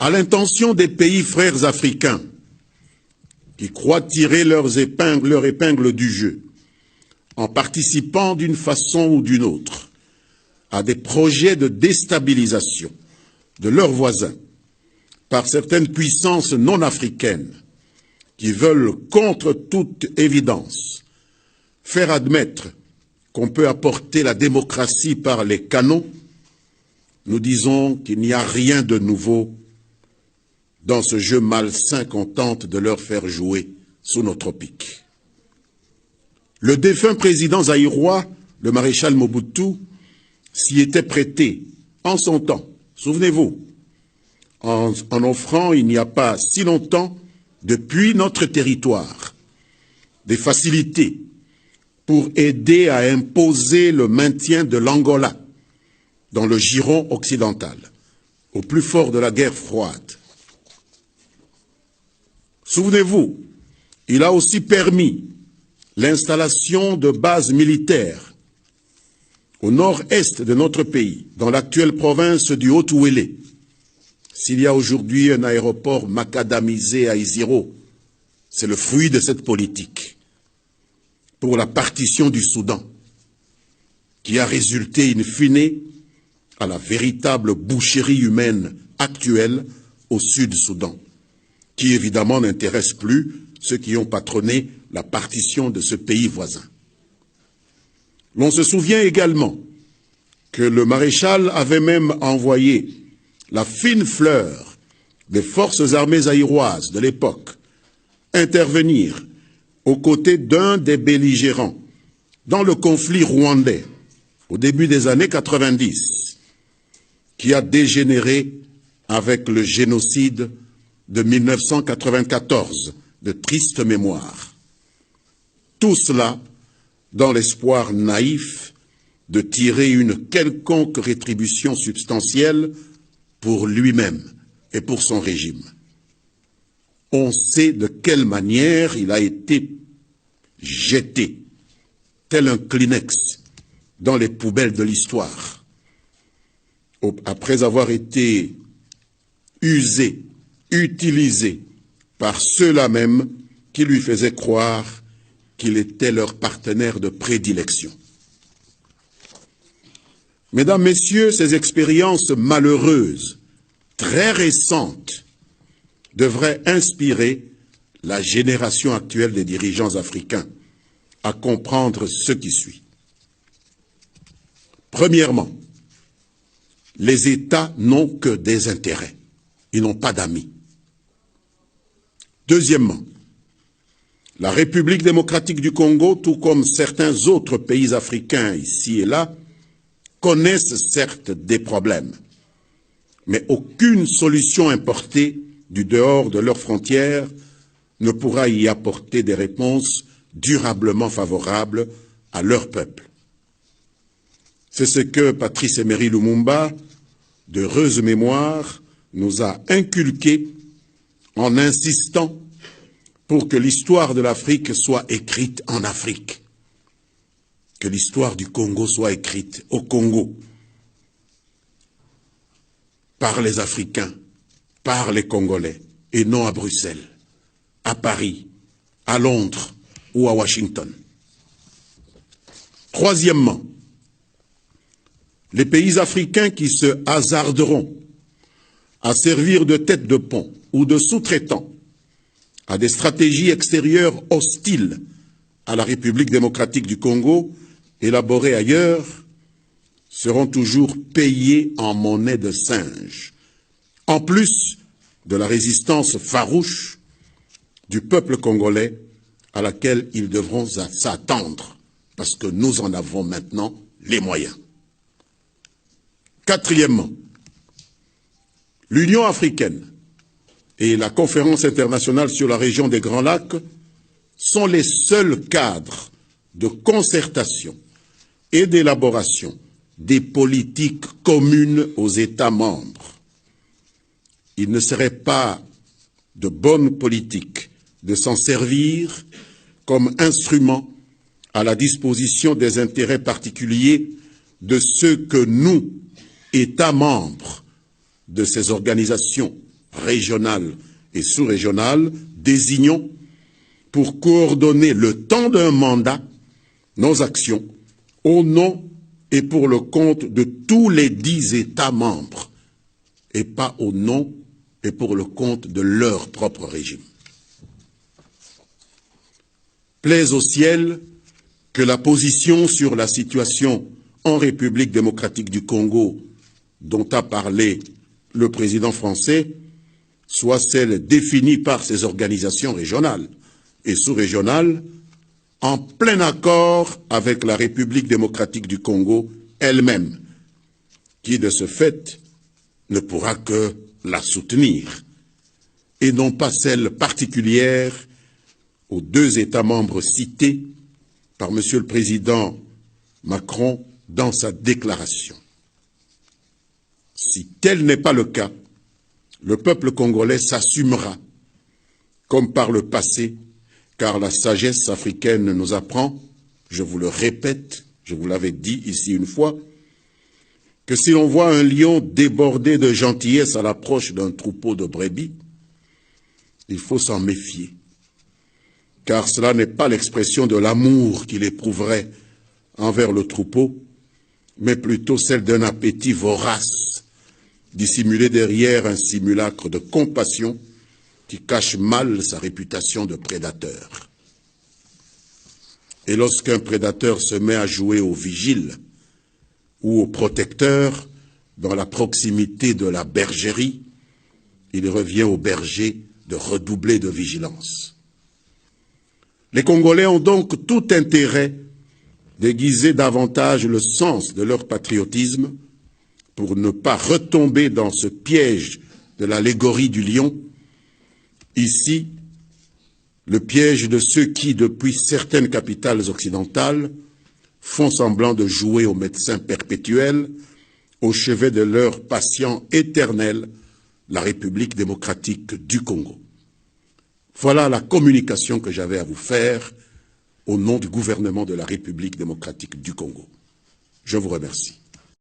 à l'intention des pays frères africains qui croient tirer leur épingle du jeu en participant d'une façon ou d'une autre à des projets de déstabilisation de leurs voisins par certaines puissances non africaines qui veulent, contre toute évidence, faire admettre qu'on peut apporter la démocratie par les canaux, nous disons qu'il n'y a rien de nouveau dans ce jeu malsain qu'on tente de leur faire jouer sous nos tropiques. Le défunt président zaïrois, le maréchal Mobutu, s'y était prêté en son temps, souvenez-vous, en offrant il n'y a pas si longtemps, depuis notre territoire, des facilités pour aider à imposer le maintien de l'Angola dans le giron occidental, au plus fort de la guerre froide. Souvenez-vous, il a aussi permis l'installation de bases militaires au nord-est de notre pays, dans l'actuelle province du Haut-Ouélé. S'il y a aujourd'hui un aéroport macadamisé à Isiro, c'est le fruit de cette politique pour la partition du Soudan, qui a résulté in fine à la véritable boucherie humaine actuelle au Sud-Soudan, qui évidemment n'intéresse plus ceux qui ont patronné la partition de ce pays voisin. L'on se souvient également que le maréchal avait même envoyé la fine fleur des forces armées zaïroises de l'époque intervenir aux côtés d'un des belligérants dans le conflit rwandais au début des années 90, qui a dégénéré avec le génocide de 1994, de triste mémoire. Tout cela dans l'espoir naïf de tirer une quelconque rétribution substantielle pour lui-même et pour son régime. On sait de quelle manière il a été jeté, tel un Kleenex, dans les poubelles de l'histoire, après avoir été usé, utilisé par ceux-là même qui lui faisaient croire qu'il était leur partenaire de prédilection. Mesdames, Messieurs, ces expériences malheureuses, très récentes, devraient inspirer la génération actuelle des dirigeants africains à comprendre ce qui suit. Premièrement, les États n'ont que des intérêts, ils n'ont pas d'amis. Deuxièmement, la République démocratique du Congo, tout comme certains autres pays africains ici et là, connaissent certes des problèmes, mais aucune solution importée du dehors de leurs frontières ne pourra y apporter des réponses durablement favorables à leur peuple. C'est ce que Patrice Emery Lumumba, d'heureuse mémoire, nous a inculqué en insistant pour que l'histoire de l'Afrique soit écrite en Afrique, que l'histoire du Congo soit écrite au Congo, par les Africains, par les Congolais, et non à Bruxelles, à Paris, à Londres ou à Washington. Troisièmement, les pays africains qui se hasarderont à servir de tête de pont ou de sous-traitants à des stratégies extérieures hostiles à la République démocratique du Congo, élaborées ailleurs, seront toujours payés en monnaie de singe, en plus de la résistance farouche du peuple congolais à laquelle ils devront s'attendre, parce que nous en avons maintenant les moyens. Quatrièmement, l'Union africaine et la Conférence internationale sur la région des Grands Lacs sont les seuls cadres de concertation et d'élaboration des politiques communes aux États membres. Il ne serait pas de bonne politique de s'en servir comme instrument à la disposition des intérêts particuliers de ceux que nous, États membres de ces organisations régionales et sous-régionales, désignons, pour coordonner le temps d'un mandat, nos actions au nom et pour le compte de tous les 10 États membres, et pas au nom et pour le compte de leur propre régime. Plaise au ciel que la position sur la situation en République démocratique du Congo dont a parlé le président français soit celle définie par ces organisations régionales et sous-régionales en plein accord avec la République démocratique du Congo elle-même, qui de ce fait ne pourra que la soutenir, et non pas celle particulière aux 2 États membres cités par M. le Président Macron dans sa déclaration. Si tel n'est pas le cas, le peuple congolais s'assumera, comme par le passé, car la sagesse africaine nous apprend, je vous le répète, je vous l'avais dit ici une fois, que si l'on voit un lion débordé de gentillesse à l'approche d'un troupeau de brebis, il faut s'en méfier, car cela n'est pas l'expression de l'amour qu'il éprouverait envers le troupeau, mais plutôt celle d'un appétit vorace, dissimulé derrière un simulacre de compassion qui cache mal sa réputation de prédateur. Et lorsqu'un prédateur se met à jouer au vigile ou au protecteur dans la proximité de la bergerie, il revient au berger de redoubler de vigilance. Les Congolais ont donc tout intérêt d'aiguiser davantage le sens de leur patriotisme pour ne pas retomber dans ce piège de l'allégorie du lion. Ici, le piège de ceux qui, depuis certaines capitales occidentales, font semblant de jouer au médecin perpétuel au chevet de leur patient éternel, la République démocratique du Congo. Voilà la communication que j'avais à vous faire au nom du gouvernement de la République démocratique du Congo. Je vous remercie.